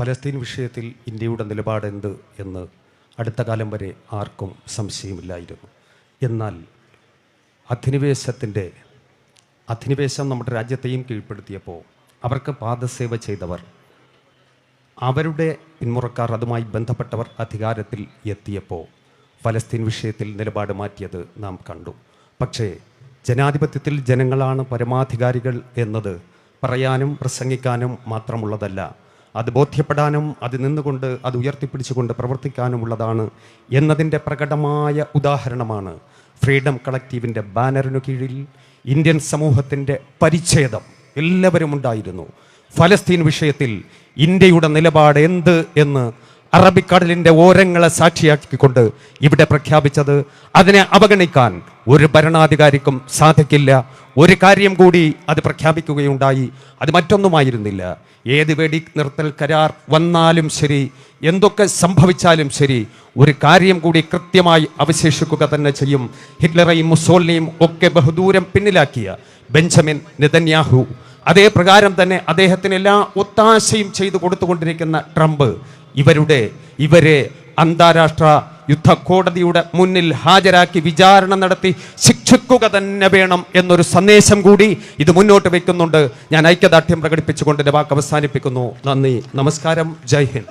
ഫലസ്തീൻ വിഷയത്തിൽ ഇന്ത്യയുടെ നിലപാടെന്ത് എന്ന് അടുത്ത കാലം വരെ ആർക്കും സംശയമില്ലായിരുന്നു. എന്നാൽ അധിനിവേശം നമ്മുടെ രാജ്യത്തെയും കീഴ്പ്പെടുത്തിയപ്പോൾ അവർക്ക് പാദസേവ ചെയ്തവർ, അവരുടെ പിന്മുറക്കാർ, അതുമായി ബന്ധപ്പെട്ടവർ അധികാരത്തിൽ എത്തിയപ്പോൾ ഫലസ്തീൻ വിഷയത്തിൽ നിലപാട് മാറ്റിയത് നാം കണ്ടു. പക്ഷേ ജനാധിപത്യത്തിൽ ജനങ്ങളാണ് പരമാധികാരികൾ എന്നത് പറയാനും പ്രസംഗിക്കാനും മാത്രമുള്ളതല്ല, അത് ബോധ്യപ്പെടാനും അത് നിന്നുകൊണ്ട് അത് ഉയർത്തിപ്പിടിച്ചുകൊണ്ട് പ്രവർത്തിക്കാനുമുള്ളതാണ് എന്നതിൻ്റെ പ്രകടമായ ഉദാഹരണമാണ് ഫ്രീഡം കളക്റ്റീവിൻ്റെ ബാനറിനു കീഴിൽ ഇന്ത്യൻ സമൂഹത്തിൻ്റെ പരിച്ഛേദം എല്ലാവരും ഉണ്ടായിരുന്നു. ഫലസ്തീൻ വിഷയത്തിൽ ഇന്ത്യയുടെ നിലപാട് എന്ത് എന്ന് അറബിക്കടലിൻ്റെ ഓരങ്ങളെ സാക്ഷിയാക്കിക്കൊണ്ട് ഇവിടെ പ്രഖ്യാപിച്ചത്, അതിനെ അവഗണിക്കാൻ ഒരു ഭരണാധികാരിക്കും സാധിക്കില്ല. ഒരു കാര്യം കൂടി അത് പ്രഖ്യാപിക്കുകയുണ്ടായി. അത് മറ്റൊന്നുമായിരുന്നില്ല, ഏത് വെടി നിർത്തൽ കരാർ വന്നാലും ശരി, എന്തൊക്കെ സംഭവിച്ചാലും ശരി, ഒരു കാര്യം കൂടി കൃത്യമായി അവശേഷിക്കുക തന്നെ ചെയ്യും. ഹിറ്റ്ലറേയും മുസോളിനെയും ഒക്കെ ബഹുദൂരം പിന്നിലാക്കിയ ബെഞ്ചമിൻ നെതന്യാഹു, അതേ പ്രകാരം തന്നെ അദ്ദേഹത്തിന് എല്ലാ ഒത്താശയും ചെയ്തു കൊടുത്തുകൊണ്ടിരിക്കുന്ന ട്രംപ്, ഇവരെ അന്താരാഷ്ട്ര യുദ്ധ കോടതിയുടെ മുന്നിൽ ഹാജരാക്കി വിചാരണ നടത്തി ശിക്ഷിക്കുക തന്നെ വേണം എന്നൊരു സന്ദേശം കൂടി ഇത് മുന്നോട്ട് വയ്ക്കുന്നുണ്ട്. ഞാൻ ഐക്യദാർഢ്യം പ്രകടിപ്പിച്ചുകൊണ്ട് എൻ്റെ വാക്ക് അവസാനിപ്പിക്കുന്നു. നന്ദി, നമസ്കാരം, ജയ് ഹിന്ദ്.